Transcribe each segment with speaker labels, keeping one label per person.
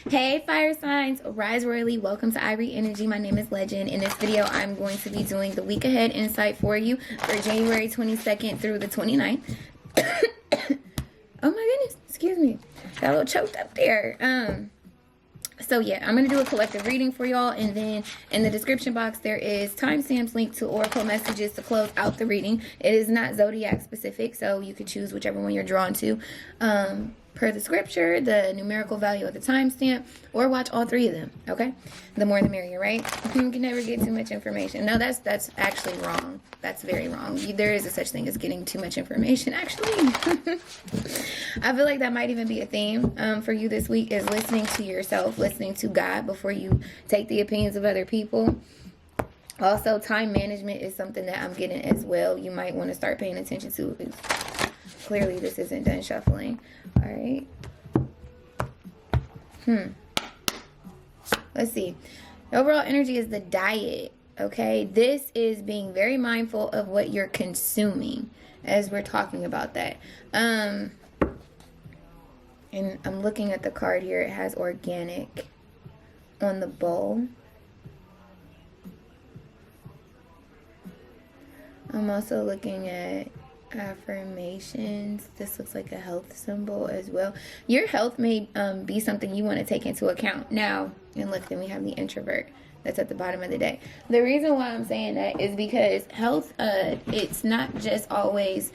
Speaker 1: Hey fire signs, rise royally. Welcome to EyeReadInnerG. My name is Legend. In this video, I'm going to be doing the week ahead insight for you for January 22nd through the 29th. Oh my goodness, excuse me. Got a little choked up there. So yeah, I'm going to do a collective reading for y'all, and then in the description box there is timestamps linked to oracle messages to close out the reading. It is not zodiac specific, so you can choose whichever one you're drawn to per the scripture, the numerical value of the timestamp, or watch all three of them. Okay, the more the merrier, right? You can never get too much information. No, that's actually wrong. That's very wrong. There is a such thing as getting too much information, actually. I feel like that might even be a theme for you this week, is listening to yourself, listening to God before you take the opinions of other people. Also, time management is something that I'm getting as well. You might want to start paying attention to. Clearly, this isn't done shuffling. All right. Let's see. Overall energy is the diet. Okay, this is being very mindful of what you're consuming as we're talking about that. And I'm looking at the card here. It has organic on the bowl. I'm also looking at affirmations. This looks like a health symbol as well. Your health may be something you want to take into account. Now, and look, then we have the introvert. That's at the bottom of the deck. The reason why I'm saying that is because health, it's not just always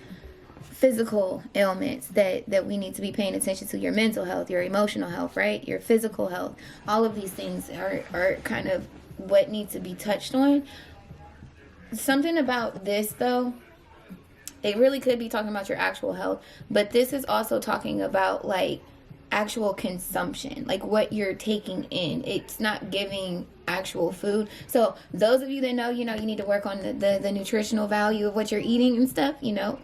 Speaker 1: physical ailments that we need to be paying attention to. Your mental health, your emotional health, right? Your physical health. All of these things are kind of what needs to be touched on. Something about this, though, it really could be talking about your actual health, but this is also talking about, like, actual consumption, like what you're taking in. It's not giving actual food. So those of you that know, you need to work on the nutritional value of what you're eating and stuff,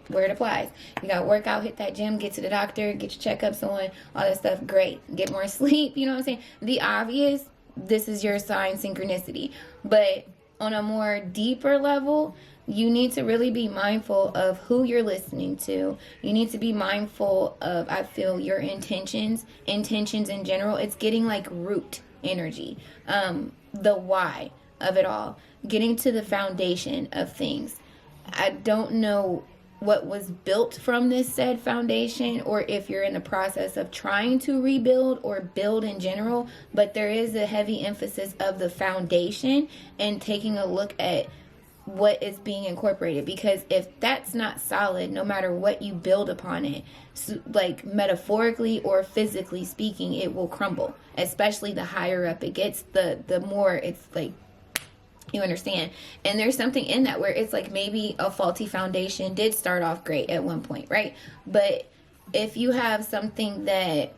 Speaker 1: where it applies. You got to work out, hit that gym, get to the doctor, get your checkups on, all that stuff. Great. Get more sleep. You know what I'm saying? The obvious, this is your sign synchronicity. But on a more deeper level, you need to really be mindful of who you're listening to. You need to be mindful of, I feel, your intentions in general. It's getting like root energy, the why of it all, getting to the foundation of things. I don't know what was built from this said foundation, or if you're in the process of trying to rebuild or build in general, but there is a heavy emphasis of the foundation and taking a look at what is being incorporated, because if that's not solid, no matter what you build upon it, like metaphorically or physically speaking, it will crumble. Especially the higher up it gets, the more it's like, you understand. And there's something in that where it's like maybe a faulty foundation did start off great at one point, right? But if you have something that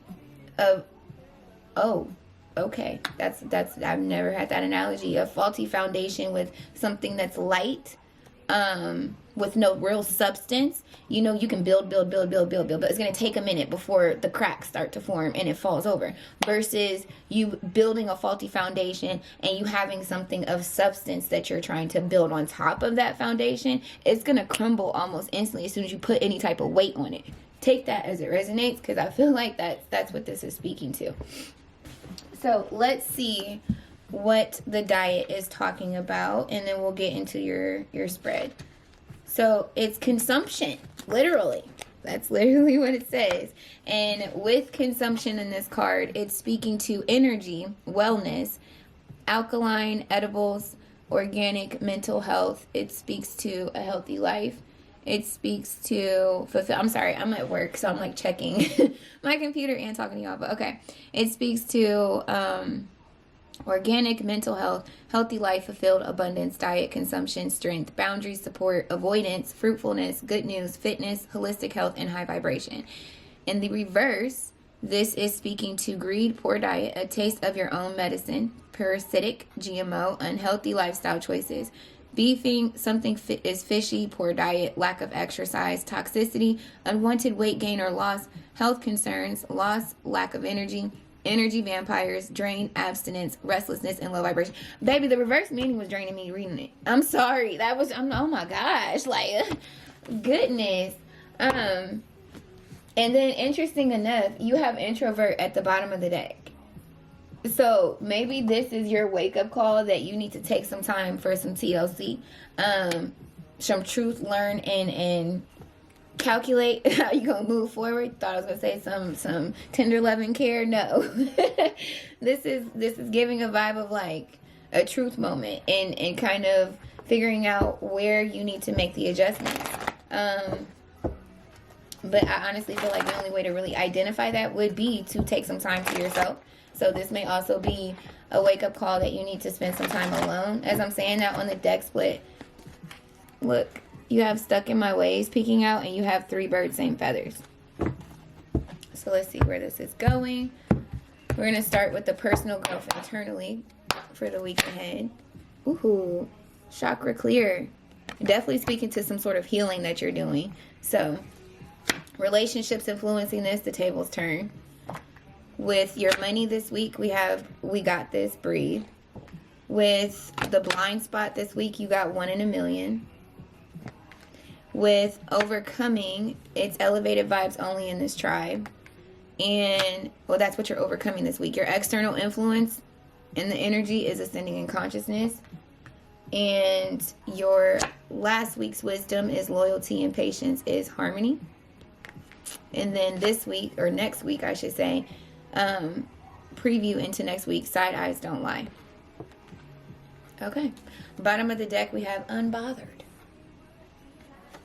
Speaker 1: okay, that's I've never had that analogy. A faulty foundation with something that's light, with no real substance. You can build, but it's going to take a minute before the cracks start to form and it falls over. Versus you building a faulty foundation and you having something of substance that you're trying to build on top of that foundation. It's going to crumble almost instantly as soon as you put any type of weight on it. Take that as it resonates, because I feel like that's what this is speaking to. So let's see what the diet is talking about, and then we'll get into your spread. So it's consumption, literally. That's literally what it says. And with consumption in this card, it's speaking to energy, wellness, alkaline, edibles, organic, mental health. It speaks to a healthy life. It speaks to I'm sorry, I'm at work, so I'm like checking my computer and talking to y'all, but okay. It speaks to organic, mental health, healthy life, fulfilled abundance, diet, consumption, strength, boundaries, support, avoidance, fruitfulness, good news, fitness, holistic health, and high vibration. In the reverse, this is speaking to greed, poor diet, a taste of your own medicine, parasitic, GMO, unhealthy lifestyle choices, beefing, something is fishy, poor diet, lack of exercise, toxicity, unwanted weight gain or loss, health concerns, loss, lack of energy vampires, drain, abstinence, restlessness, and low vibration. Baby, the reverse meaning was draining me reading it. I'm sorry. Oh my gosh. Like, goodness. And then, interesting enough, you have introvert at the bottom of the deck. So maybe this is your wake-up call that you need to take some time for some TLC, some truth, learn, and calculate how you gonna move forward. Thought I was gonna say some tender love and care. No. this is giving a vibe of like a truth moment and kind of figuring out where you need to make the adjustments. But I honestly feel like the only way to really identify that would be to take some time to yourself. So this may also be a wake-up call that you need to spend some time alone. As I'm saying that on the deck split, look, you have stuck in my ways peeking out, and you have 3 birds, same feathers. So let's see where this is going. We're going to start with the personal growth internally for the week ahead. Ooh, chakra clear. Definitely speaking to some sort of healing that you're doing. So relationships influencing this, the tables turn. With your money this week, we got this, breathe. With the blind spot this week, you got 1 in a million. With overcoming, it's elevated vibes only in this tribe. And, well, that's what you're overcoming this week. Your external influence and the energy is ascending in consciousness. And your last week's wisdom is loyalty, and patience is harmony. And then this week, or next week, I should say, preview into next week, side eyes don't lie. Okay. Bottom of the deck, we have unbothered.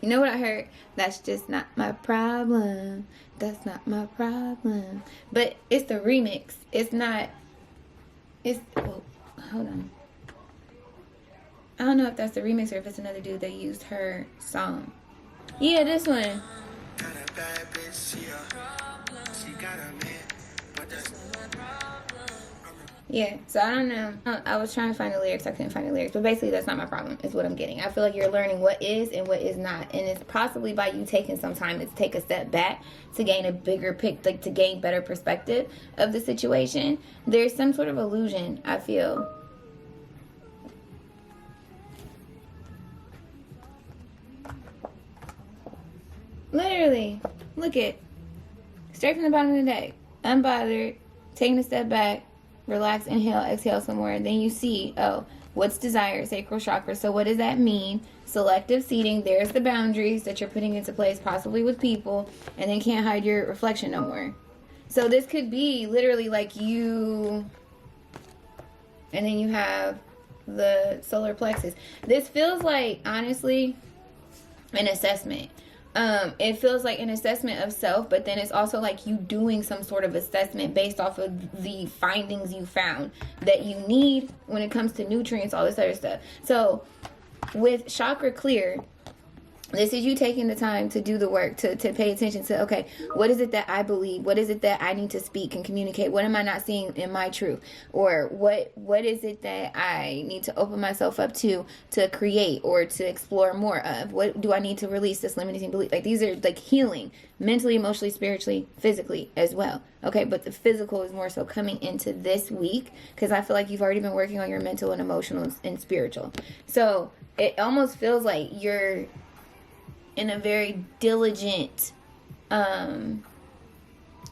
Speaker 1: You know what I heard? That's just not my problem. That's not my problem. But it's the remix. It's not. It's. Oh, hold on. I don't know if that's the remix or if it's another dude that used her song. Yeah, this one. Yeah, so I don't know. I was trying to find the lyrics. I couldn't find the lyrics. But basically, that's not my problem, is what I'm getting. I feel like you're learning what is and what is not. And it's possibly by you taking some time to take a step back to gain a bigger pic, like to gain better perspective of the situation. There's some sort of illusion, I feel. Literally. Look it. Straight from the bottom of the deck. Unbothered. Taking a step back. Relax, inhale, exhale somewhere. Then you see, oh, what's desire? Sacral chakra. So what does that mean? Selective seating. There's the boundaries that you're putting into place, possibly with people, and then can't hide your reflection no more. So this could be literally like you, and then you have the solar plexus. This feels like, honestly, an assessment. It feels like an assessment of self, but then it's also like you doing some sort of assessment based off of the findings you found that you need when it comes to nutrients, all this other stuff. So with chakra clear, this is you taking the time to do the work, to pay attention to, okay, what is it that I believe? What is it that I need to speak and communicate? What am I not seeing in my truth? Or what is it that I need to open myself up to create or to explore more of? What do I need to release this limiting belief? Like, these are like healing, mentally, emotionally, spiritually, physically as well. Okay, but the physical is more so coming into this week, because I feel like you've already been working on your mental and emotional and spiritual. So it almost feels like you're in a very diligent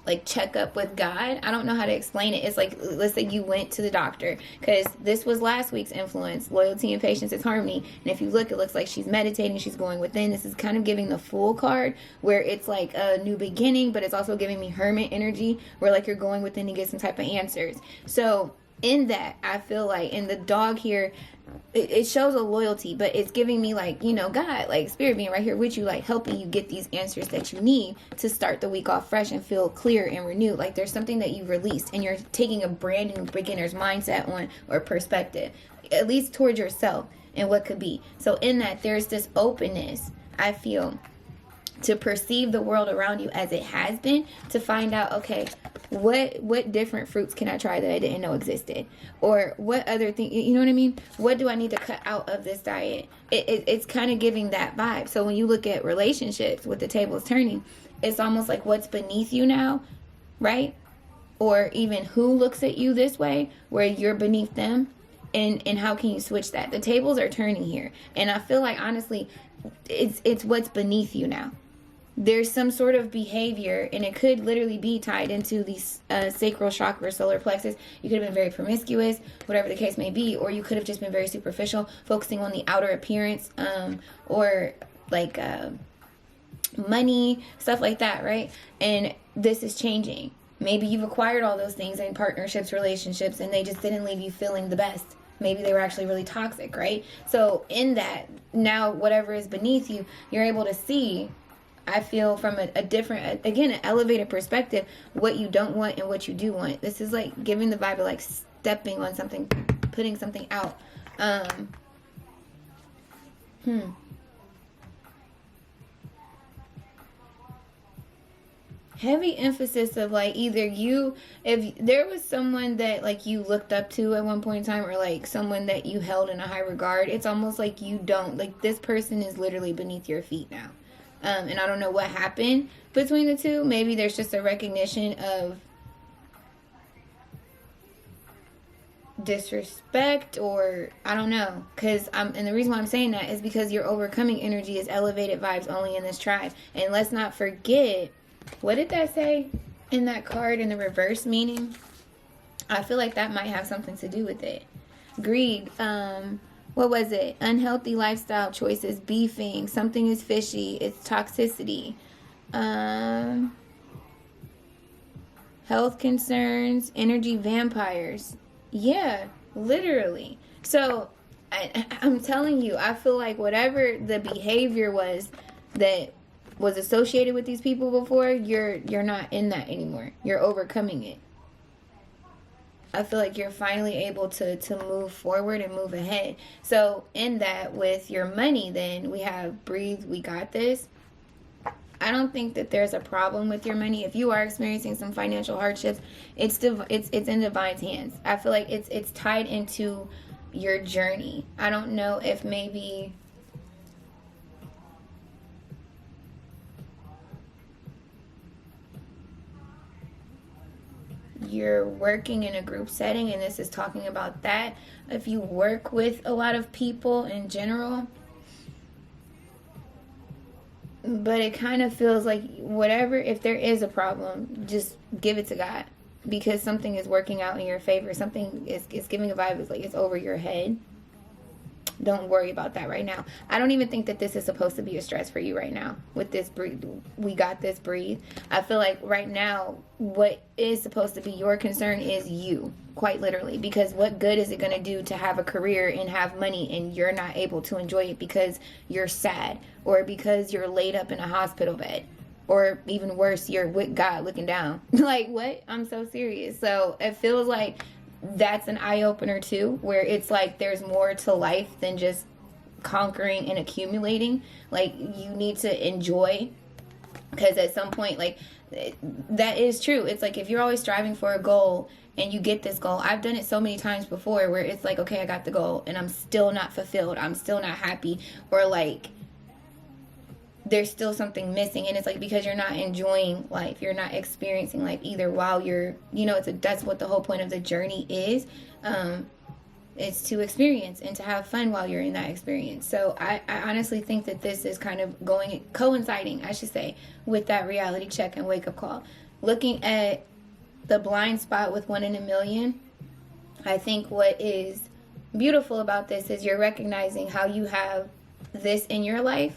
Speaker 1: like checkup with God. I don't know how to explain it. It's like, let's say you went to the doctor, because this was last week's influence. Loyalty and patience is harmony. And if you look, it looks like she's meditating, she's going within. This is kind of giving the Fool card, where it's like a new beginning, but it's also giving me Hermit energy, where like you're going within to get some type of answers. So in that, I feel like, in the dog here, it shows a loyalty, but it's giving me like, you know, God, like spirit being right here with you, like helping you get these answers that you need to start the week off fresh and feel clear and renewed. Like there's something that you've released and you're taking a brand new beginner's mindset on, or perspective, at least towards yourself and what could be. So in that, there's this openness, I feel, to perceive the world around you as it has been, to find out, okay, what different fruits can I try that I didn't know existed? Or what other thing, you know what I mean? What do I need to cut out of this diet? It's kind of giving that vibe. So when you look at relationships with the tables turning, it's almost like what's beneath you now, right? Or even who looks at you this way, where you're beneath them, and how can you switch that? The tables are turning here. And I feel like, honestly, it's what's beneath you now there's some sort of behavior, and it could literally be tied into the sacral chakra, solar plexus. You could have been very promiscuous, whatever the case may be, or you could have just been very superficial, focusing on the outer appearance, or like money, stuff like that, right? And this is changing. Maybe you've acquired all those things in partnerships, relationships, and they just didn't leave you feeling the best. Maybe they were actually really toxic, right? So in that, now whatever is beneath you, you're able to see, I feel, from a different, again, an elevated perspective, what you don't want and what you do want. This is like giving the vibe of like stepping on something, putting something out. Heavy emphasis of like either you, if there was someone that like you looked up to at one point in time, or like someone that you held in a high regard, it's almost like you don't, like this person is literally beneath your feet now. And I don't know what happened between the two. Maybe there's just a recognition of disrespect, or I don't know, and the reason why I'm saying that is because your overcoming energy is elevated vibes only in this tribe. And let's not forget, what did that say in that card in the reverse meaning? I feel like that might have something to do with it. Greed, what was it? Unhealthy lifestyle choices, beefing, something is fishy, it's toxicity, health concerns, energy vampires. Yeah, literally. So I'm telling you, I feel like whatever the behavior was that was associated with these people before, you're not in that anymore. You're overcoming it. I feel like you're finally able to move forward and move ahead. So in that, with your money, then we have breathe, we got this. I don't think that there's a problem with your money. If you are experiencing some financial hardships, it's in divine's hands. I feel like it's tied into your journey. I don't know if maybe you're working in a group setting, and this is talking about that. If you work with a lot of people in general, but it kind of feels like whatever, if there is a problem, just give it to God, because something is working out in your favor. Something is giving a vibe, it's like it's over your head. Don't worry about that right now. I don't even think that this is supposed to be a stress for you right now with this breathe. We got this breathe. I feel like right now what is supposed to be your concern is you, quite literally, because what good is it going to do to have a career and have money and you're not able to enjoy it because you're sad, or because you're laid up in a hospital bed, or even worse, you're with God looking down. Like, what? I'm so serious. So it feels like that's an eye-opener too, where it's like there's more to life than just conquering and accumulating. Like, you need to enjoy, because at some point, like, that is true. It's like if you're always striving for a goal and you get this goal, I've done it so many times before where it's like, okay, I got the goal and I'm still not fulfilled, I'm still not happy, or like there's still something missing. And it's like, because you're not enjoying life, you're not experiencing life either while you're, that's what the whole point of the journey is. It's to experience and to have fun while you're in that experience. So I honestly think that this is kind of coinciding, I should say, with that reality check and wake up call. Looking at the blind spot with 1 in a million, I think what is beautiful about this is you're recognizing how you have this in your life,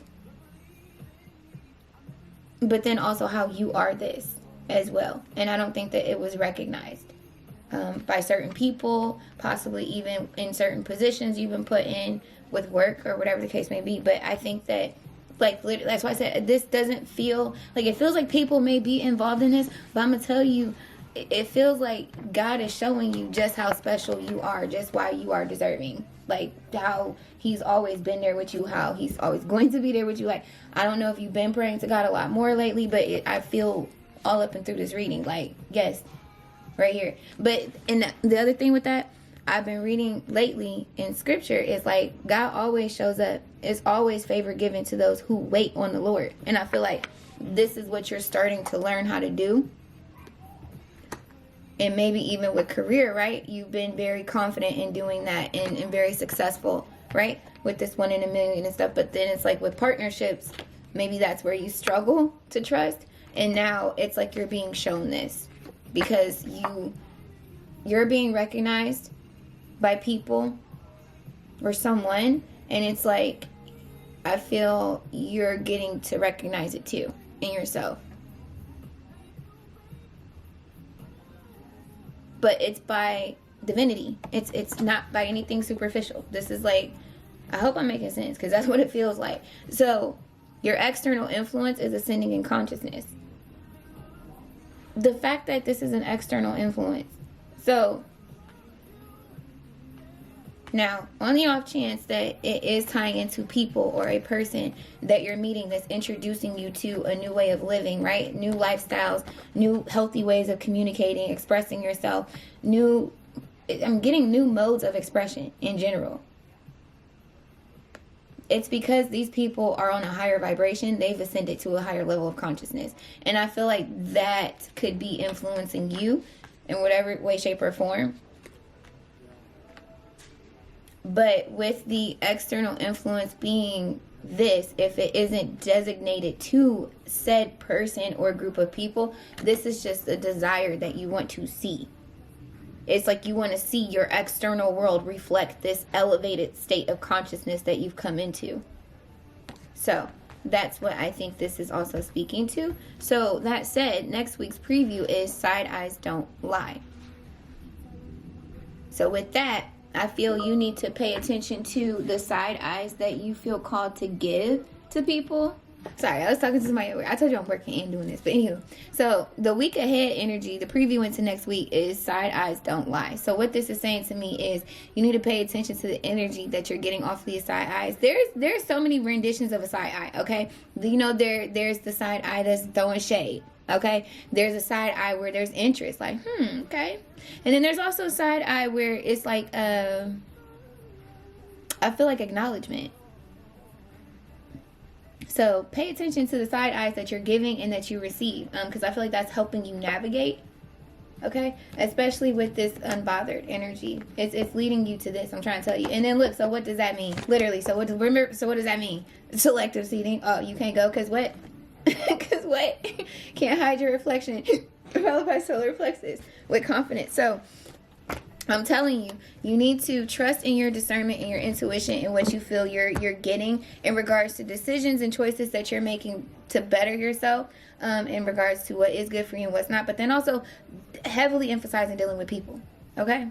Speaker 1: but then also how you are this as well. And I don't think that it was recognized by certain people, possibly even in certain positions you've been put in with work or whatever the case may be. But I think that, like, literally, that's why I said this doesn't feel like, it feels like people may be involved in this, but I'm gonna tell you, it feels like God is showing you just how special you are, just why you are deserving. Like, how he's always been there with you, how he's always going to be there with you. Like, I don't know if you've been praying to God a lot more lately, but I feel all up and through this reading, like, yes, right here. But and the other thing with that, I've been reading lately in scripture, is like God always shows up. It's always favor given to those who wait on the Lord. And I feel like this is what you're starting to learn how to do. And maybe even with career, right? You've been very confident in doing that and very successful, right? With this 1 in a million and stuff. But then it's like with partnerships, maybe that's where you struggle to trust. And now it's like you're being shown this because you're being recognized by people or someone, and it's like I feel you're getting to recognize it too in yourself. But it's by divinity. It's not by anything superficial. This is like, I hope I'm making sense, because that's what it feels like. So your external influence is ascending in consciousness. The fact that this is an external influence. So now, on the off chance that it is tying into people or a person that you're meeting that's introducing you to a new way of living, right? New lifestyles, new healthy ways of communicating, expressing yourself, I'm getting new modes of expression in general. It's because these people are on a higher vibration. They've ascended to a higher level of consciousness. And I feel like that could be influencing you in whatever way, shape, or form. But with the external influence being this, if it isn't designated to said person or group of people, this is just a desire that you want to see. It's like you want to see your external world reflect this elevated state of consciousness that you've come into. So that's what I think this is also speaking to. So that said, next week's preview is Side Eyes Don't Lie. So with that, I feel you need to pay attention to the side eyes that you feel called to give to people. Sorry, I was talking to somebody. I told you I'm working and doing this. But anywho, so the week ahead energy, the preview into next week is Side Eyes Don't Lie. So what this is saying to me is you need to pay attention to the energy that you're getting off of these side eyes. There's so many renditions of a side eye, okay? You know, there's the side eye that's throwing shade. Okay, there's a side eye where there's interest, like, okay. And then there's also a side eye where it's like, I feel like acknowledgement. So pay attention to the side eyes that you're giving and that you receive, because I feel like that's helping you navigate, okay? Especially with this unbothered energy. It's leading you to this, I'm trying to tell you. And then look, so what does that mean? Literally, so what does that mean? Selective seeding. Oh, you can't go, because what? Because what? Can't hide your reflection. Followed by solar plexus with confidence. So I'm telling you, you need to trust in your discernment and your intuition and what you feel you're getting in regards to decisions and choices that you're making to better yourself, in regards to what is good for you and what's not. But then also heavily emphasizing dealing with people. Okay?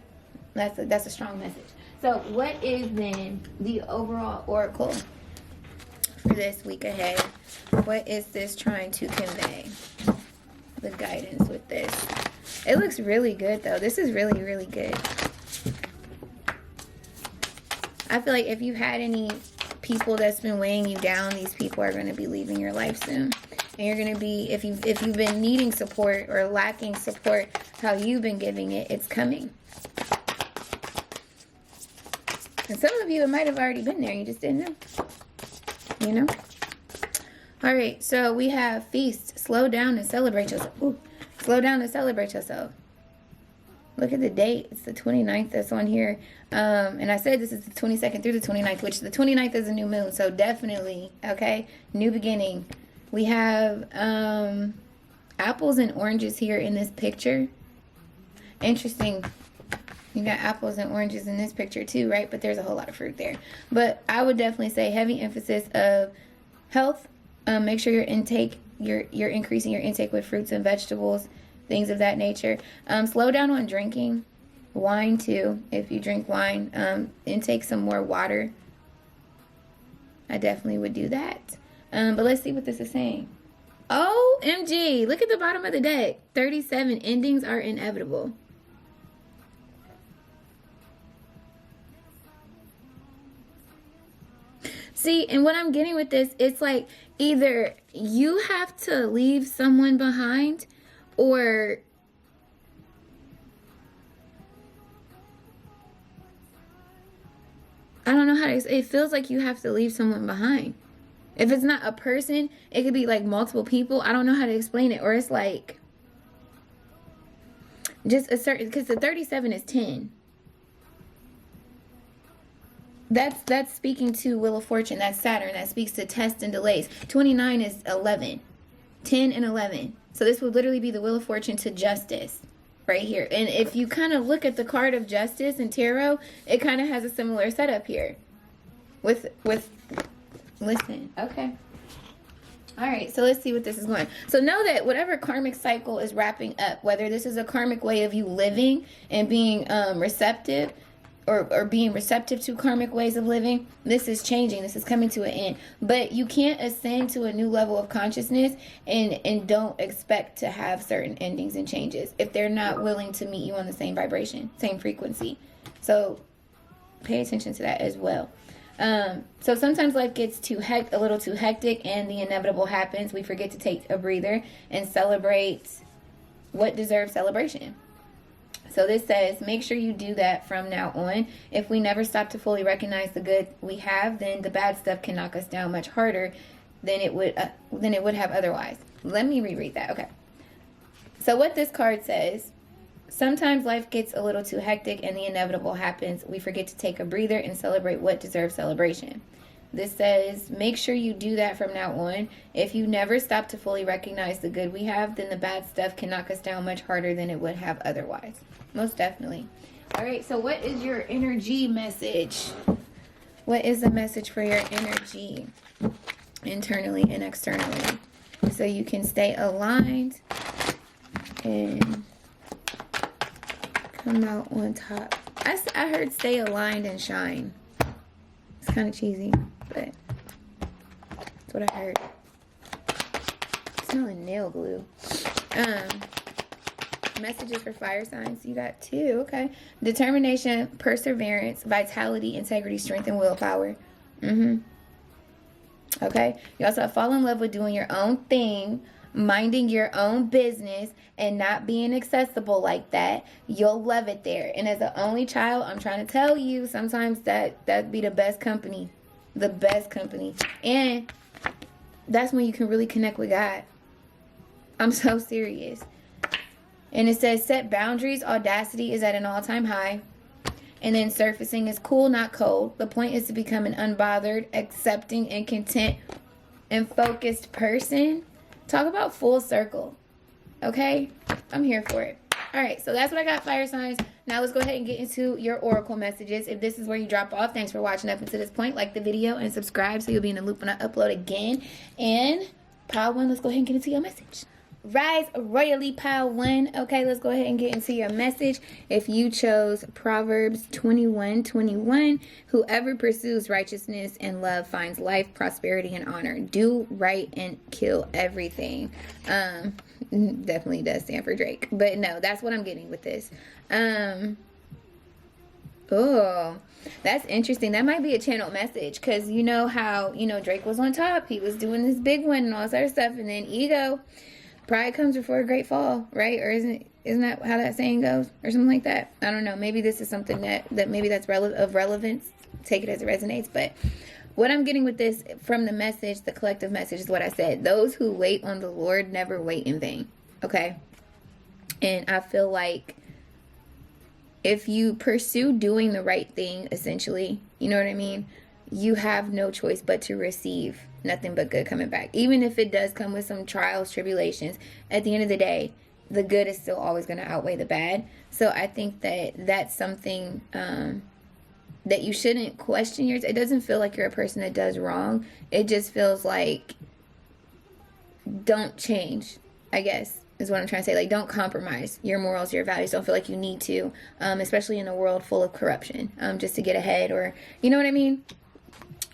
Speaker 1: That's a strong message. So what is then the overall oracle for this week ahead? What is this trying to convey? The guidance with this. It looks really good though. This is really, really good. I feel like if you had any people that's been weighing you down, these people are going to be leaving your life soon. And you're going to be, if you've been needing support or lacking support, how you've been giving it, it's coming. And some of you, it might have already been there. You just didn't know. You know? All right, so we have feast. Slow down and celebrate yourself. Ooh, slow down and celebrate yourself. Look at the date. It's the 29th that's on here. And I said this is the 22nd through the 29th, which the 29th is a new moon. So definitely, okay, new beginning. We have apples and oranges here in this picture. Interesting. You got apples and oranges in this picture too, right? But there's a whole lot of fruit there. But I would definitely say heavy emphasis of health. Make sure you're increasing your intake with fruits and vegetables, things of that nature. Slow down on drinking. Wine too, if you drink wine. Intake some more water. I definitely would do that. But let's see what this is saying. OMG, look at the bottom of the deck. 37 endings are inevitable. See, and what I'm getting with this, it's like either you have to leave someone behind or I don't know how to explain. It feels like you have to leave someone behind. If it's not a person, it could be like multiple people. I don't know how to explain it. Or it's like just a certain, because the 37 is 10. That's speaking to Wheel of Fortune. That's Saturn. That speaks to tests and delays. 29 is 11. 10 and 11. So this would literally be the Wheel of Fortune to Justice right here. And if you kind of look at the card of Justice in tarot, it kind of has a similar setup here. With listen, okay. All right, so let's see what this is going. So know that whatever karmic cycle is wrapping up, whether this is a karmic way of you living and being receptive, or being receptive to karmic ways of living, this is changing. This is coming to an end. But you can't ascend to a new level of consciousness and don't expect to have certain endings and changes if they're not willing to meet you on the same vibration, same frequency. So pay attention to that as well. So sometimes life gets a little too hectic and the inevitable happens. We forget to take a breather and celebrate what deserves celebration. So this says, make sure you do that from now on. If we never stop to fully recognize the good we have, then the bad stuff can knock us down much harder than it would have otherwise. Let me reread that. Okay. So what this card says, sometimes life gets a little too hectic and the inevitable happens. We forget to take a breather and celebrate what deserves celebration. This says, make sure you do that from now on. If you never stop to fully recognize the good we have, then the bad stuff can knock us down much harder than it would have otherwise. Most definitely. All right, so what is your energy message? What is the message for your energy internally and externally? So you can stay aligned and come out on top. I heard stay aligned and shine. It's kind of cheesy, but that's what I heard. Smelling nail glue. Messages for fire signs. You got 2. Okay. Determination, perseverance, vitality, integrity, strength, and willpower. Okay. You also have fall in love with doing your own thing, minding your own business, and not being accessible like that. You'll love it there. And as an only child, I'm trying to tell you, sometimes that'd be the best company. The best company. And that's when you can really connect with God. I'm so serious. And it says, set boundaries. Audacity is at an all-time high. And then surfacing is cool, not cold. The point is to become an unbothered, accepting, and content and focused person. Talk about full circle. Okay? I'm here for it. All right, so that's what I got, fire signs. Now let's go ahead and get into your oracle messages. If this is where you drop off, thanks for watching up until this point. Like the video and subscribe so you'll be in the loop when I upload again. And pile 1, let's go ahead and get into your message. Rise royally, pile 1. Okay, let's go ahead and get into your message. If you chose Proverbs 21:21, whoever pursues righteousness and love finds life, prosperity, and honor. Do right and kill everything. Definitely does stand for Drake, but no, that's what I'm getting with this. Oh, that's interesting. That might be a channeled message, because you know how, Drake was on top. He was doing this big one and all this other stuff, and then ego. Pride comes before a great fall, right? Or isn't that how that saying goes? Or something like that? I don't know. Maybe this is something that maybe that's of relevance. Take it as it resonates. But what I'm getting with this from the message, the collective message, is what I said. Those who wait on the Lord never wait in vain. Okay? And I feel like if you pursue doing the right thing, essentially, you know what I mean? You have no choice but to receive nothing but good coming back. Even if it does come with some trials, tribulations, at the end of the day, the good is still always going to outweigh the bad. So I think that that's something that you shouldn't question yours. It doesn't feel like you're a person that does wrong. It just feels like don't change, I guess, is what I'm trying to say. Like, don't compromise your morals, your values. Don't feel like you need to, especially in a world full of corruption, just to get ahead, or, you know what I mean?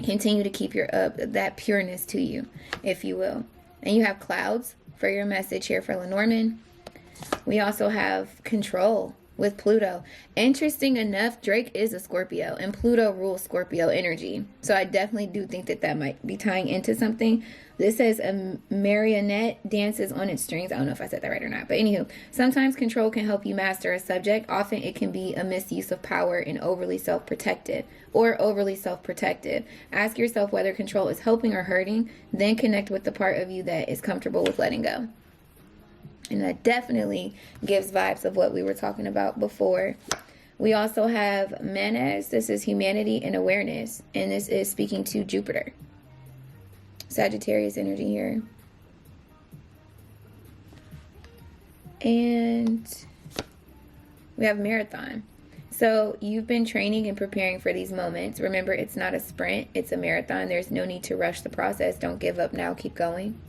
Speaker 1: Continue to keep your that pureness to you, if you will. And you have clouds for your message here for Lenormand. We also have control with Pluto. Interesting enough, Drake is a Scorpio, and Pluto rules Scorpio energy. So I definitely do think that might be tying into something. This says a marionette dances on its strings. I don't know if I said that right or not. But anywho, sometimes control can help you master a subject. Often it can be a misuse of power and overly self-protective. Ask yourself whether control is helping or hurting. Then connect with the part of you that is comfortable with letting go. And that definitely gives vibes of what we were talking about before We also have Manas. This is humanity and awareness. And this is speaking to Jupiter. Sagittarius energy here. And we have marathon. So you've been training and preparing for these moments. Remember, it's not a sprint, it's a marathon. There's no need to rush the process. Don't give up now, keep going.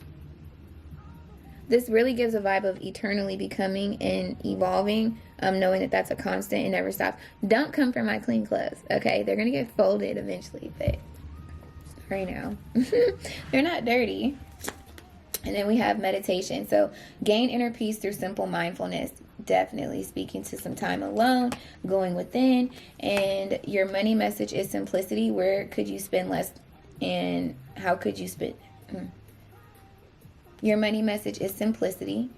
Speaker 1: This really gives a vibe of eternally becoming and evolving, knowing that that's a constant and never stops. Don't come for my clean clothes, okay? They're going to get folded eventually, but right now. They're not dirty. And then we have meditation. So gain inner peace through simple mindfulness. Definitely speaking to some time alone, going within. And your money message is simplicity. Where could you spend less and how could you spend? Your money message is simplicity.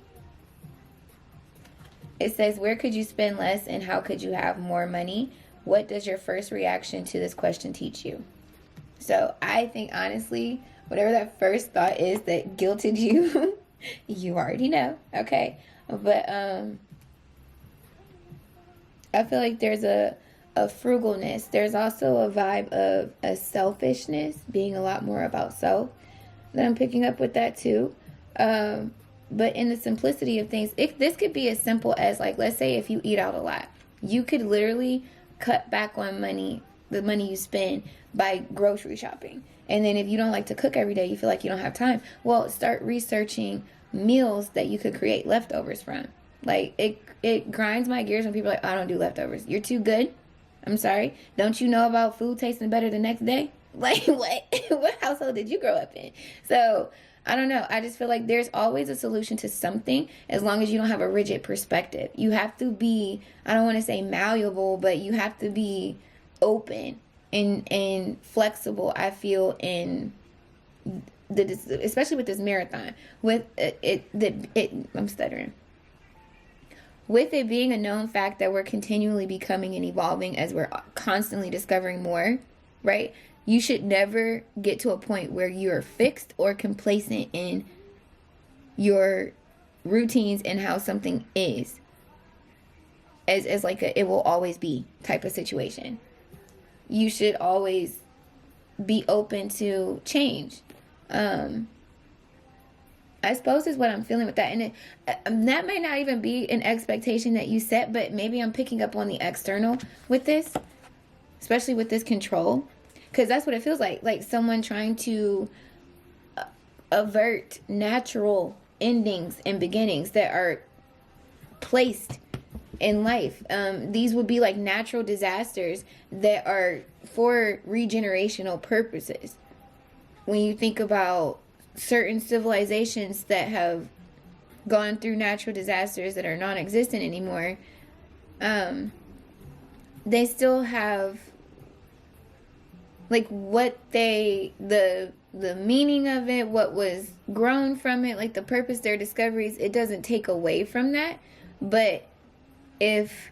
Speaker 1: It says, where could you spend less and how could you have more money? What does your first reaction to this question teach you? So I think, honestly, whatever that first thought is that guilted you, you already know, okay? But I feel like there's a frugalness. There's also a vibe of a selfishness, being a lot more about self. That I'm picking up with that too. But in the simplicity of things, this could be as simple as, like, let's say if you eat out a lot, you could literally cut back on money, the money you spend, by grocery shopping. And then if you don't like to cook every day, you feel like you don't have time, well, start researching meals that you could create leftovers from. Like, it grinds my gears when people are like, I don't do leftovers. You're too good. I'm sorry. Don't you know about food tasting better the next day? Like, what? What household did you grow up in? So I don't know. I just feel like there's always a solution to something as long as you don't have a rigid perspective. You have to be, I don't want to say malleable, but you have to be open and flexible, I feel, in especially with this marathon. With I'm stuttering. With it being a known fact that we're continually becoming and evolving as we're constantly discovering more, right? You should never get to a point where you're fixed or complacent in your routines and how something is. As like a it will always be type of situation. You should always be open to change. I suppose is what I'm feeling with that. And that might not even be an expectation that you set, but maybe I'm picking up on the external with this, especially with this control. Because that's what it feels like someone trying to avert natural endings and beginnings that are placed in life. These would be like natural disasters that are for regenerational purposes. When you think about certain civilizations that have gone through natural disasters that are non-existent anymore, they still have, like, what the meaning of it, what was grown from it, like the purpose, their discoveries, it doesn't take away from that. But if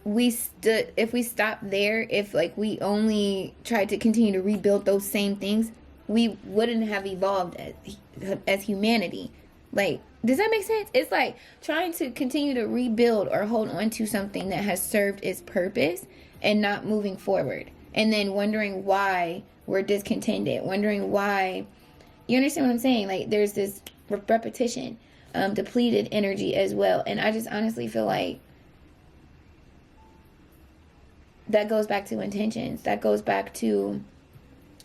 Speaker 1: we stop there, if like we only tried to continue to rebuild those same things, we wouldn't have evolved as humanity. Like, does that make sense? It's like trying to continue to rebuild or hold on to something that has served its purpose and not moving forward. And then wondering why we're discontented, wondering why, you understand what I'm saying? Like, there's this repetition, depleted energy as well. And I just honestly feel like that goes back to intentions. That goes back to,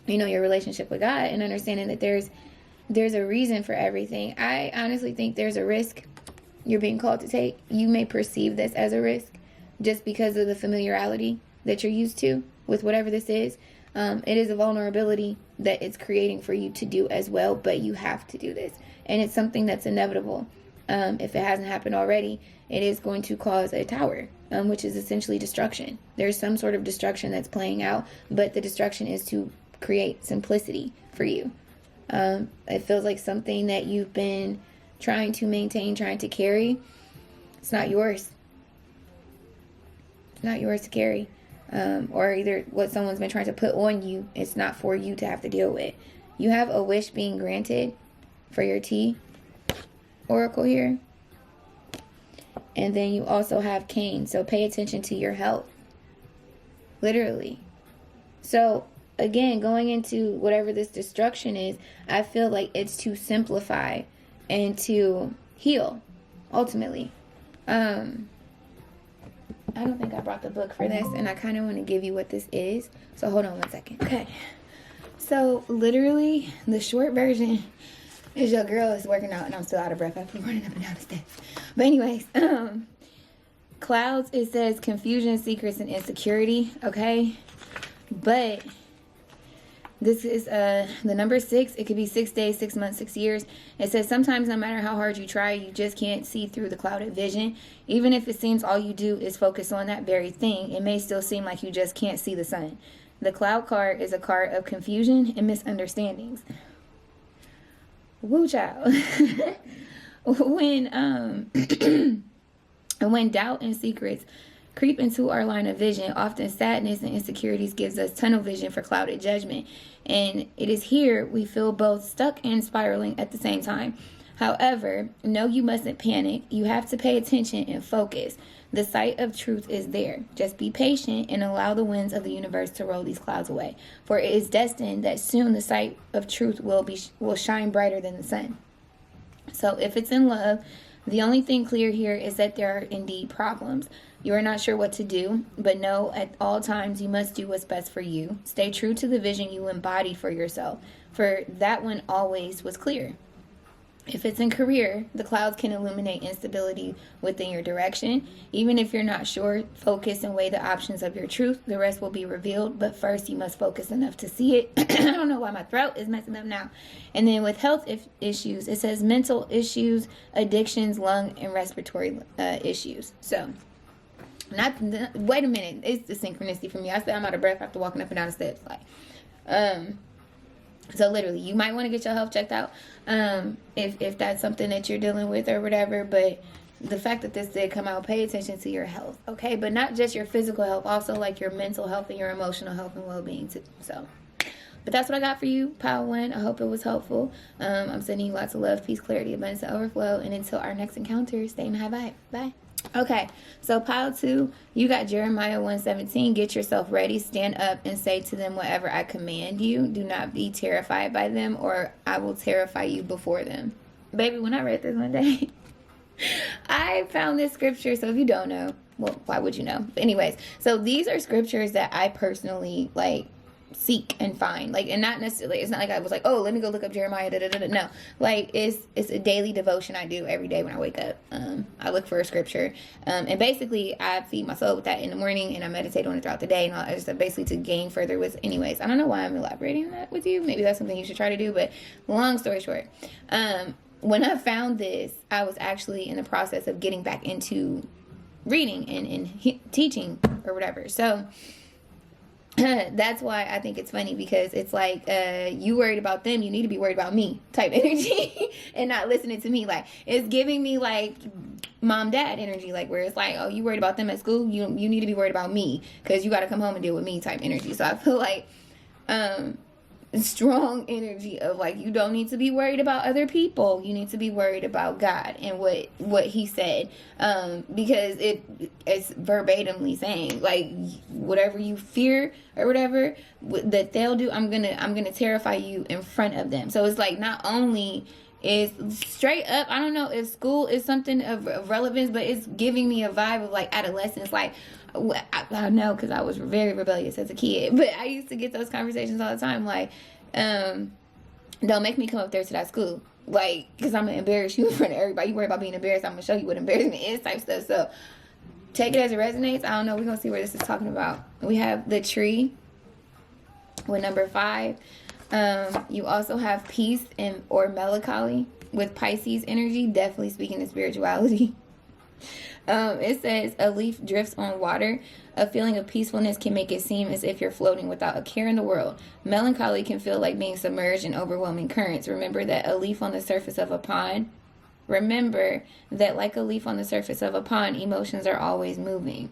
Speaker 1: you know, your relationship with God and understanding that there's a reason for everything. I honestly think there's a risk you're being called to take. You may perceive this as a risk just because of the familiarity that you're used to with whatever this is. It is a vulnerability that it's creating for you to do as well, but you have to do this. And it's something that's inevitable. If it hasn't happened already, it is going to cause a tower, which is essentially destruction. There's some sort of destruction that's playing out, but the destruction is to create simplicity for you. It feels like something that you've been trying to maintain, trying to carry. It's not yours. It's not yours to carry. Or either what someone's been trying to put on you, it's not for you to have to deal with. You have a wish being granted for your T, Oracle here. And then you also have Cain. So pay attention to your health. Literally. So again, going into whatever this destruction is, I feel like it's to simplify and to heal, ultimately. I don't think I brought the book for this, and I kind of want to give you what this is. So hold on one second. Okay. So literally, the short version is your girl is working out, and I'm still out of breath after running up and down the steps. But anyways, clouds, it says confusion, secrets, and insecurity. Okay. But this is the number 6. It could be 6 days, 6 months, 6 years. It says sometimes no matter how hard you try, you just can't see through the clouded vision. Even if it seems all you do is focus on that very thing, it may still seem like you just can't see the sun. The cloud card is a card of confusion and misunderstandings. Woo, child. When doubt and secrets creep into our line of vision, often sadness and insecurities gives us tunnel vision for clouded judgment. And it is here we feel both stuck and spiraling at the same time. However, no, you mustn't panic. You have to pay attention and focus. The sight of truth is there. Just be patient and allow the winds of the universe to roll these clouds away. For it is destined that soon the sight of truth will shine brighter than the sun. So if it's in love, the only thing clear here is that there are indeed problems. You are not sure what to do, but know at all times you must do what's best for you. Stay true to the vision you embodied for yourself, for that one always was clear. If it's in career, the clouds can illuminate instability within your direction. Even if you're not sure, focus and weigh the options of your truth. The rest will be revealed, but first you must focus enough to see it. I don't know why my throat is messing up now. And then with health issues, it says mental issues, addictions, lung, and respiratory issues. So, wait a minute. It's the synchronicity for me. I said I'm out of breath after walking up and down the steps. So literally, you might want to get your health checked out if that's something that you're dealing with or whatever. But the fact that this did come out, pay attention to your health, okay? But not just your physical health, also like your mental health and your emotional health and well-being too. So, but that's what I got for you, Pile 1. I hope it was helpful. I'm sending you lots of love, peace, clarity, abundance, and overflow. And until our next encounter, stay in high vibe. Bye. Okay, so Pile 2, you got Jeremiah 1:17. Get yourself ready, stand up, and say to them whatever I command you. Do not be terrified by them, or I will terrify you before them. Baby, when I read this one day, I found this scripture. So if you don't know, well, why would you know? But anyways, so these are scriptures that I personally seek and find, and not necessarily, it's not like I was like, oh, let me go look up Jeremiah, no, it's a daily devotion I do every day when I wake up. I look for a scripture, and basically I feed my soul with that in the morning, and I meditate on it throughout the day, and I just basically to gain further with. Anyways, I don't know why I'm elaborating on that with you. Maybe that's something you should try to do, but long story short, when I found this, I was actually in the process of getting back into reading and teaching or whatever. So that's why I think it's funny, because it's like you worried about them, you need to be worried about me type energy and not listening to me. It's giving me mom dad energy, where it's like, oh, you worried about them at school, you need to be worried about me because you got to come home and deal with me type energy. So I feel like strong energy of you don't need to be worried about other people, you need to be worried about God and what he said, because it's verbatimly saying whatever you fear or whatever that they'll do, I'm gonna terrify you in front of them. So it's not only is straight up, I don't know if school is something of relevance, but it's giving me a vibe of adolescence. I know, because I was very rebellious as a kid, but I used to get those conversations all the time, don't make me come up there to that school, because I'm gonna embarrass you in front of everybody. You worry about being embarrassed, I'm gonna show you what embarrassment is type stuff. So take it as it resonates. I don't know, we're gonna see where this is talking about. We have the tree with number 5. You also have peace or melancholy with Pisces energy, definitely speaking to spirituality. It says a leaf drifts on water. A feeling of peacefulness can make it seem as if you're floating without a care in the world. Melancholy can feel like being submerged in overwhelming currents. Remember that like a leaf on the surface of a pond, emotions are always moving.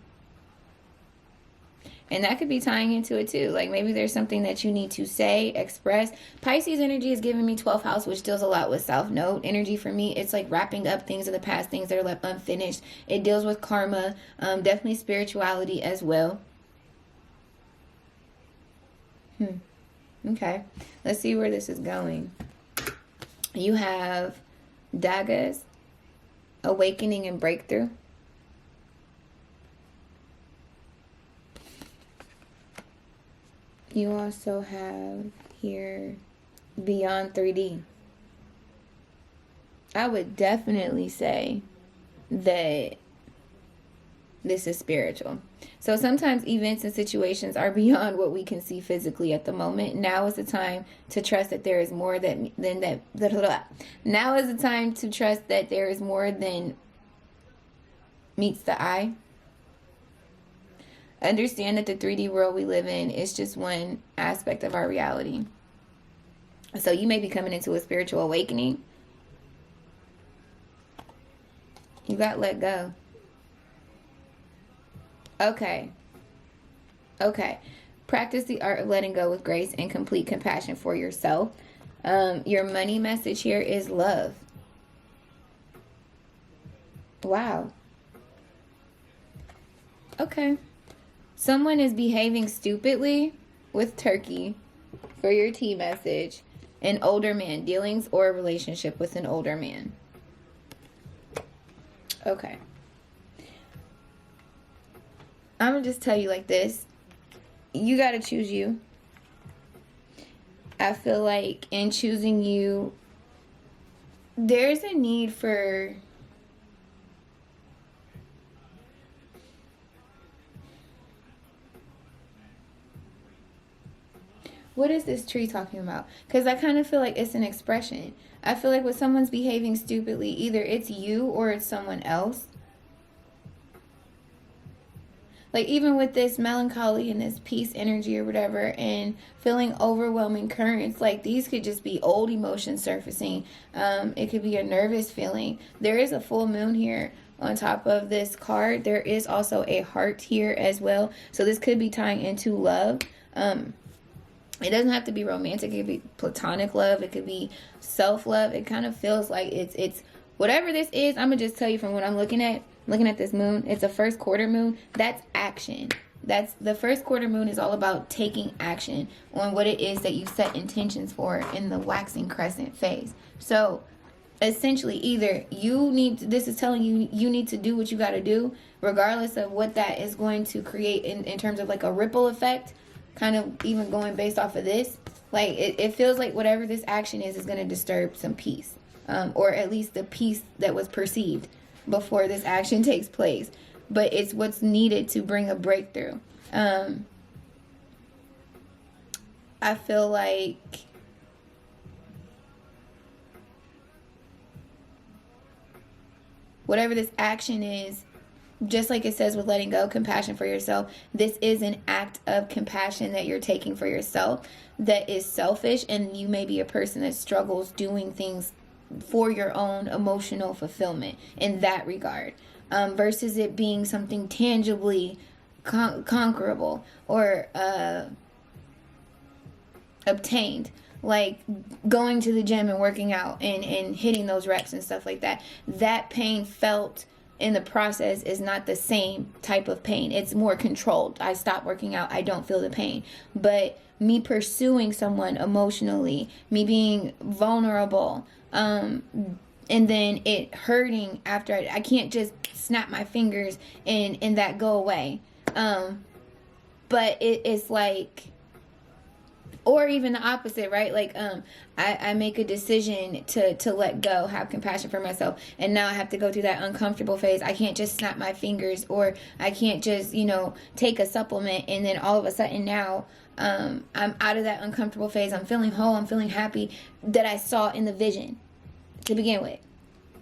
Speaker 1: And that could be tying into it too. Like maybe there's something that you need to say, express. Pisces energy is giving me 12th house, which deals a lot with South Node energy for me. It's like wrapping up things in the past, things that are left unfinished. It deals with karma, definitely spirituality as well. Okay, let's see where this is going. You have daggers, awakening and breakthrough. You also have here beyond 3D. I would definitely say that this is spiritual. So sometimes events and situations are beyond what we can see physically at the moment. Now is the time to trust that there is more than that. Now is the time to trust that there is more than meets the eye. Understand that the 3D world we live in is just one aspect of our reality. So you may be coming into a spiritual awakening. You got to let go. Okay. Practice the art of letting go with grace and complete compassion for yourself. Your money message here is love. Wow. Okay. Someone is behaving stupidly with turkey for your tea message. An older man, dealings or a relationship with an older man. Okay. I'm going to just tell you like this. You got to choose you. I feel like in choosing you, there's a need for... What is this tree talking about? Because I kind of feel like it's an expression. I feel like when someone's behaving stupidly, either it's you or it's someone else. Like even with this melancholy and this peace energy or whatever and feeling overwhelming currents, like these could just be old emotions surfacing. It could be a nervous feeling. There is a full moon here on top of this card. There is also a heart here as well. So this could be tying into love. It doesn't have to be romantic. It could be platonic love. It could be self-love. It kind of feels like it's whatever this is. I'm going to just tell you from what I'm looking at this moon. It's a first quarter moon. That's action. That's the first quarter moon is all about taking action on what it is that you set intentions for in the waxing crescent phase. So essentially either this is telling you you need to do what you got to do regardless of what that is going to create in terms of like a ripple effect. Kind of even going based off of this, like it feels like whatever this action is going to disturb some peace, or at least the peace that was perceived before this action takes place. But it's what's needed to bring a breakthrough. I feel like whatever this action is, just like it says with letting go, compassion for yourself, this is an act of compassion that you're taking for yourself that is selfish, and you may be a person that struggles doing things for your own emotional fulfillment in that regard, versus it being something tangibly conquerable or obtained, like going to the gym and working out and hitting those reps and stuff like that. That pain felt in the process is not the same type of pain. It's more controlled. I stop working out, I don't feel the pain. But me pursuing someone emotionally, me being vulnerable, and then it hurting after I can't just snap my fingers and that go away. But it's like, or even the opposite, right? Like, I make a decision to let go, have compassion for myself. And now I have to go through that uncomfortable phase. I can't just snap my fingers, or I can't just, take a supplement. And then all of a sudden now, I'm out of that uncomfortable phase. I'm feeling whole. I'm feeling happy that I saw in the vision to begin with.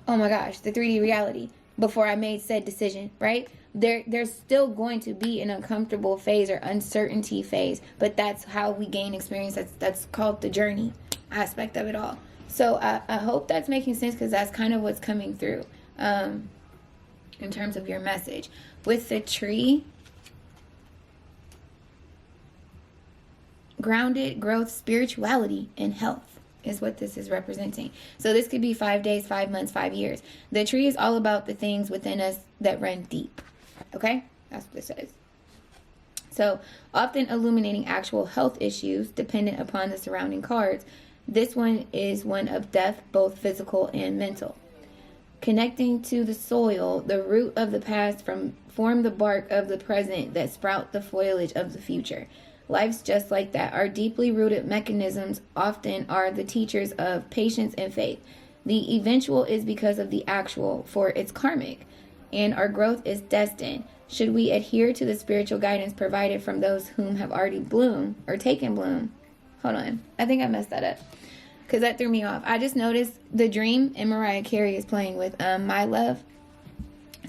Speaker 1: Oh my gosh, the 3D reality before I made said decision, right? There's still going to be an uncomfortable phase or uncertainty phase, but that's how we gain experience. That's called the journey aspect of it all. So I hope that's making sense, because that's kind of what's coming through in terms of your message. With the tree, grounded growth, spirituality, and health is what this is representing. So this could be 5 days, 5 months, 5 years. The tree is all about the things within us that run deep. Okay? That's what this says. So often illuminating actual health issues dependent upon the surrounding cards. This one is one of death, both physical and mental. Connecting to the soil, the root of the past form the bark of the present that sprout the foliage of the future. Life's just like that. Our deeply rooted mechanisms often are the teachers of patience and faith. The eventual is because of the actual, for it's karmic, and our growth is destined. Should we adhere to the spiritual guidance provided from those whom have already bloomed or taken bloom? Hold on. I think I messed that up because that threw me off. I just noticed the dream and Mariah Carey is playing with My Love.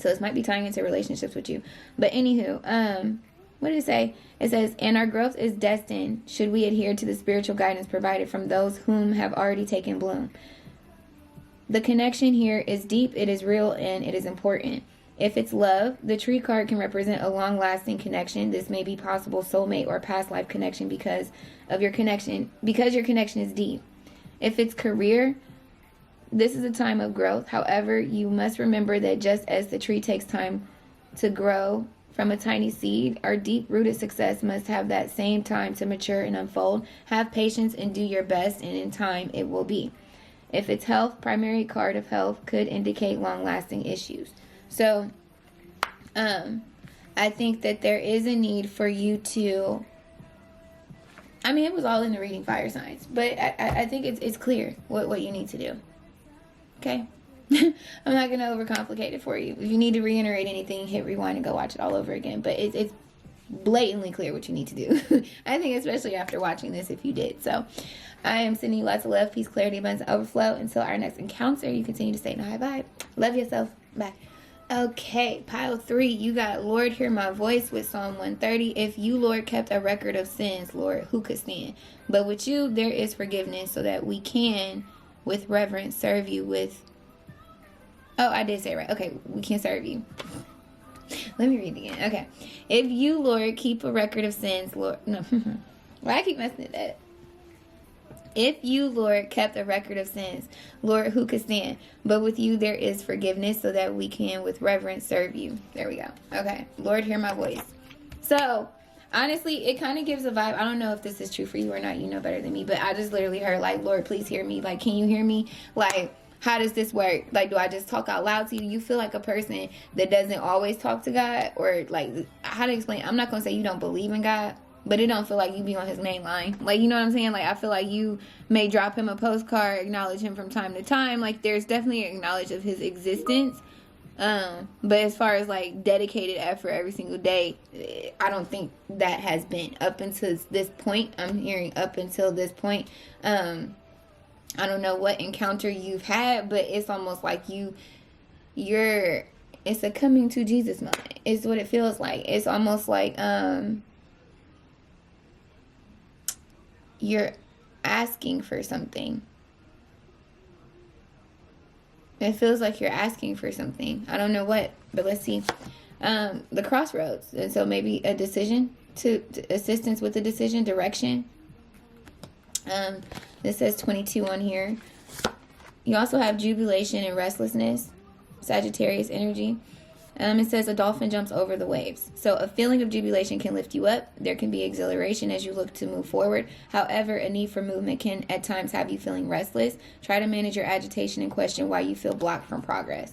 Speaker 1: So this might be tying into relationships with you. But anywho, what did it say? It says, and our growth is destined. Should we adhere to the spiritual guidance provided from those whom have already taken bloom? The connection here is deep, it is real, and it is important. If it's love, the tree card can represent a long-lasting connection. This may be possible soulmate or past life connection because your connection is deep. If it's career, this is a time of growth. However, you must remember that just as the tree takes time to grow from a tiny seed, our deep-rooted success must have that same time to mature and unfold. Have patience and do your best, and in time it will be. If it's health, primary card of health could indicate long-lasting issues. So, I think that there is a need for you to, I mean, it was all in the reading fire signs, but I think it's clear what you need to do. Okay? I'm not going to overcomplicate it for you. If you need to reiterate anything, hit rewind and go watch it all over again. But it's blatantly clear what you need to do. I think especially after watching this, if you did. So, I am sending you lots of love, peace, clarity, abundance, overflow. Until our next encounter, you continue to stay in a high vibe. Love yourself. Bye. Okay, pile 3, you got Lord, hear my voice with Psalm 130. If you, Lord, kept a record of sins, Lord, who could stand? But with you, there is forgiveness so that we can, with reverence, serve you with... Oh, I did say it right. Okay, we can serve you. Let me read it again. Okay. If you, Lord, keep a record of sins, Lord... No. Why I keep messing it up? If you, Lord, kept a record of sins, Lord, who could stand? But with you there is forgiveness so that we can with reverence serve you. There we go. Okay. Lord, hear my voice. So, honestly, it kind of gives a vibe. I don't know if this is true for you or not. You know better than me. But I just literally heard, like, Lord, please hear me. Like, can you hear me? Like, how does this work? Like, do I just talk out loud to you? You feel like a person that doesn't always talk to God? Or, like, how to explain? I'm not going to say you don't believe in God. But it don't feel like you be on his main line. Like, you know what I'm saying? Like, I feel like you may drop him a postcard, acknowledge him from time to time. Like, there's definitely an acknowledge of his existence. But as far as, like, dedicated effort every single day, I don't think that has been up until this point. I'm hearing up until this point. I don't know what encounter you've had, but it's almost like it's a coming to Jesus moment. It's what it feels like. It's almost like, you're asking for something. It feels like you're asking for something. I don't know what, but let's see. The crossroads. And so maybe a decision, to assistance with a decision, direction. This says 22 on here. You also have jubilation and restlessness, Sagittarius energy. It says a dolphin jumps over the waves. So a feeling of jubilation can lift you up. There can be exhilaration as you look to move forward. However, a need for movement can at times have you feeling restless. Try to manage your agitation and question why you feel blocked from progress.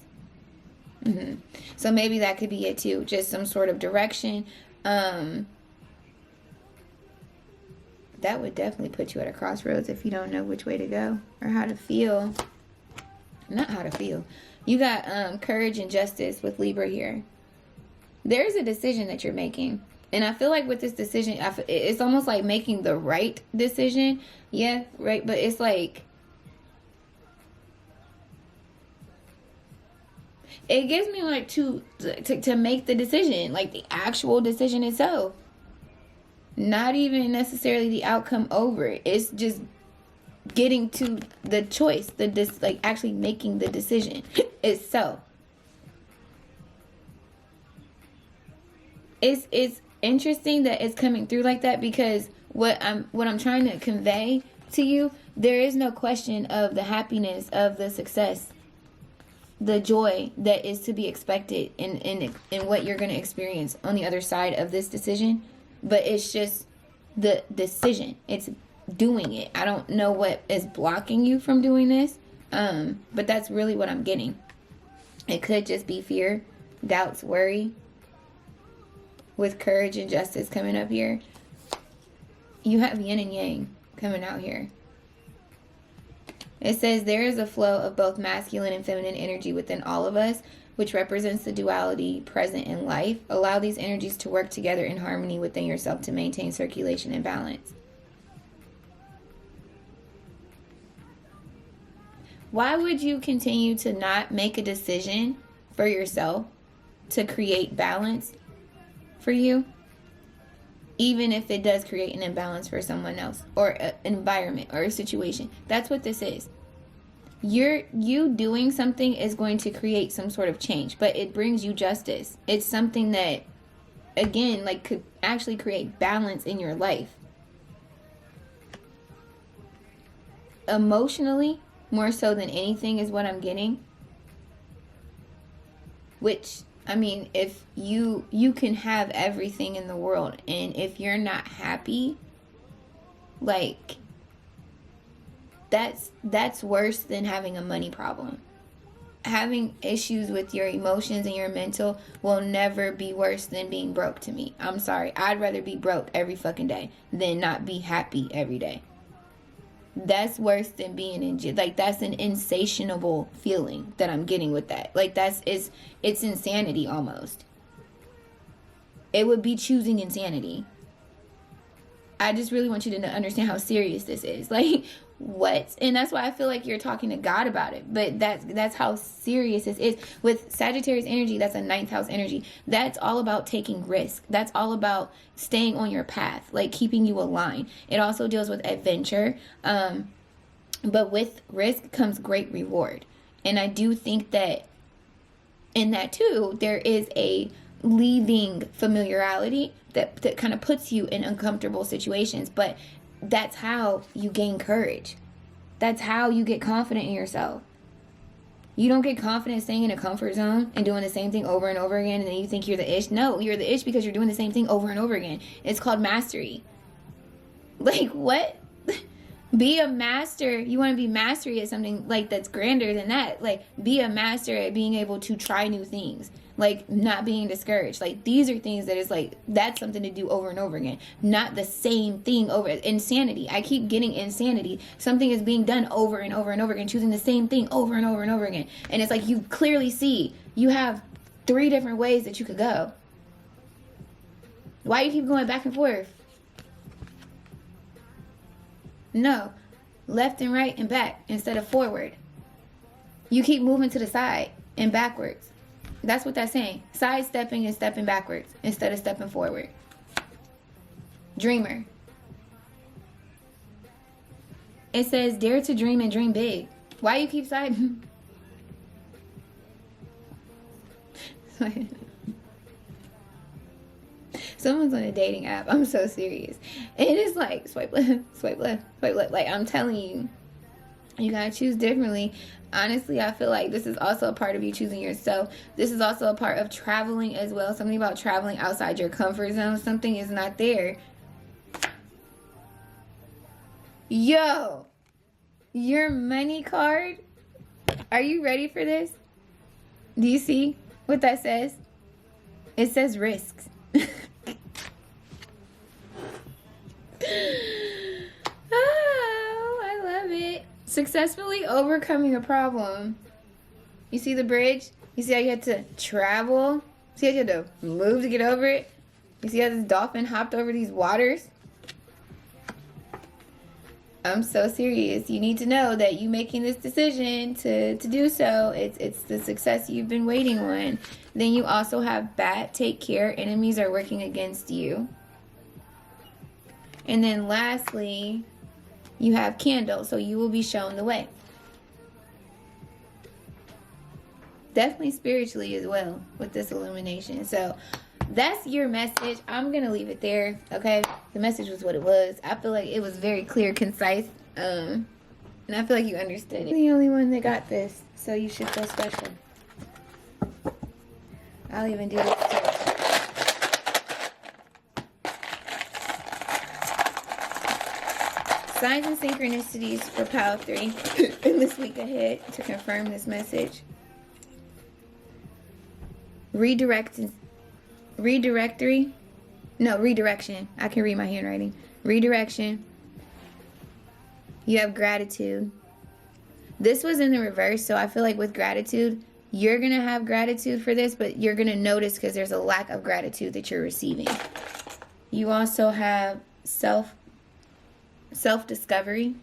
Speaker 1: So maybe that could be it too. Just some sort of direction. That would definitely put you at a crossroads if you don't know which way to go or how to feel. Not how to feel. You got courage and justice with Libra here. There's a decision that you're making. And I feel like with this decision, it's almost like making the right decision. Yeah, right. But it's like, it gives me like to make the decision, like the actual decision itself. Not even necessarily the outcome over it. It's just getting to the choice, like actually making the decision itself. It's interesting that it's coming through like that, because what I'm trying to convey to you, there is no question of the happiness, of the success, the joy that is to be expected in what you're going to experience on the other side of this decision. But it's just the decision. It's doing it. I don't know what is blocking you from doing this, but that's really what I'm getting. It could just be fear, doubts, worry, with courage and justice coming up here. You have yin and yang coming out here. It says there is a flow of both masculine and feminine energy within all of us, which represents the duality present in life. Allow these energies to work together in harmony within yourself to maintain circulation and balance. Why would you continue to not make a decision for yourself to create balance for you, even if it does create an imbalance for someone else, or an environment or a situation? That's what this is. You doing something is going to create some sort of change, but it brings you justice. It's something that, again, like, could actually create balance in your life. Emotionally, more so than anything, is what I'm getting. Which, I mean, if you can have everything in the world, and if you're not happy, like, that's worse than having a money problem. Having issues with your emotions and your mental will never be worse than being broke to me. I'm sorry. I'd rather be broke every fucking day than not be happy every day. That's worse than being in jail. Like, that's an insatiable feeling that I'm getting with that. Like, it's insanity almost. It would be choosing insanity. I just really want you to understand how serious this is. Like, what? And that's why I feel like you're talking to God about it. But that's how serious this is. With Sagittarius energy, that's a 9th house energy. That's all about taking risk. That's all about staying on your path, like keeping you aligned. It also deals with adventure. But with risk comes great reward. And I do think that in that too, there is a leaving familiarity that kind of puts you in uncomfortable situations. But that's how you gain courage. That's how you get confident in yourself. You don't get confident staying in a comfort zone and doing the same thing over and over again, and then you think you're the ish. No, you're the ish because you're doing the same thing over and over again. It's called mastery. Like, what? Be a master. You want to be mastery at something like that's grander than that. Like, be a master at being able to try new things. Like, not being discouraged. Like, these are things that is like, that's something to do over and over again. Not the same thing over. Insanity. I keep getting insanity. Something is being done over and over and over again, choosing the same thing over and over and over again. And it's like, you clearly see you have 3 different ways that you could go. Why you keep going back and forth? No. Left and right and back instead of forward. You keep moving to the side and backwards. That's what that's saying. Sidestepping and stepping backwards instead of stepping forward. Dreamer. It says, dare to dream and dream big. Why you keep side? Someone's on a dating app. I'm so serious. And it's like, swipe left, swipe left, swipe left. Like, I'm telling you, you gotta choose differently. Honestly, I feel like this is also a part of you choosing yourself. This is also a part of traveling as well. Something about traveling outside your comfort zone. Something is not there. Yo, your money card. Are you ready for this? Do you see what that says? It says risks. Oh, I love it. Successfully overcoming a problem. You see the bridge? You see how you had to travel? See how you had to move to get over it? You see how this dolphin hopped over these waters? I'm so serious. You need to know that you making this decision to do so, it's the success you've been waiting on. Then you also have bat, take care, enemies are working against you. And then lastly, you have candle, so you will be shown the way. Definitely spiritually as well with this illumination. So that's your message. I'm gonna leave it there. Okay, the message was what it was. I feel like it was very clear, concise, and I feel like you understood it. You're the only one that got this, so you should feel special. I'll even do this too. Signs and synchronicities for pile 3 in this week ahead to confirm this message. Redirection. I can read my handwriting. Redirection. You have gratitude. This was in the reverse, so I feel like with gratitude, you're going to have gratitude for this, but you're going to notice because there's a lack of gratitude that you're receiving. You also have self-discovery.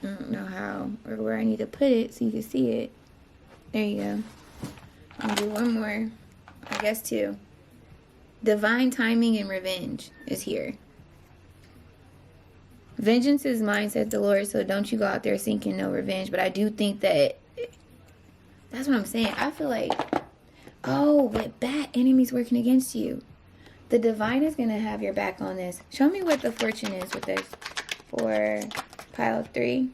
Speaker 1: I don't know how or where I need to put it so you can see it. There you go. I'll do one more. I guess 2. Divine timing and revenge is here. Vengeance is mine, said the Lord, so don't you go out there seeking no revenge. But I do think that, that's what I'm saying. I feel like, oh, with bad enemies working against you, the divine is going to have your back on this. Show me what the fortune is with this for pile 3.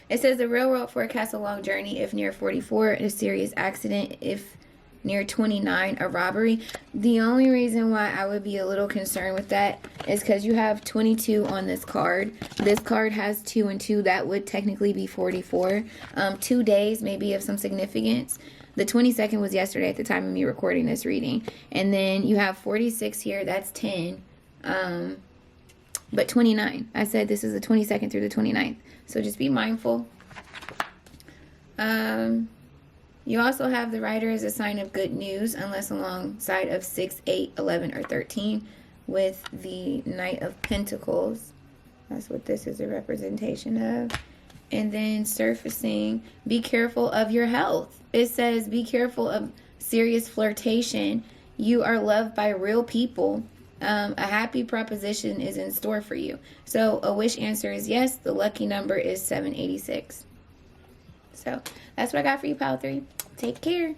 Speaker 1: It says the railroad forecasts a long journey if near 44, a serious accident if near 29, a robbery. The only reason why I would be a little concerned with that is because you have 22 on this card. This card has 2 and 2. That would technically be 44. 2 days maybe of some significance. The 22nd was yesterday at the time of me recording this reading. And then you have 46 here. That's 10. But 29. I said this is the 22nd through the 29th. So just be mindful. You also have the Rider as a sign of good news, unless alongside of 6, 8, 11, or 13 with the Knight of Pentacles. That's what this is a representation of. And then surfacing, be careful of your health. It says be careful of serious flirtation. You are loved by real people. A happy proposition is in store for you. So a wish answer is yes. The lucky number is 786. So that's what I got for you, pile 3. Take care.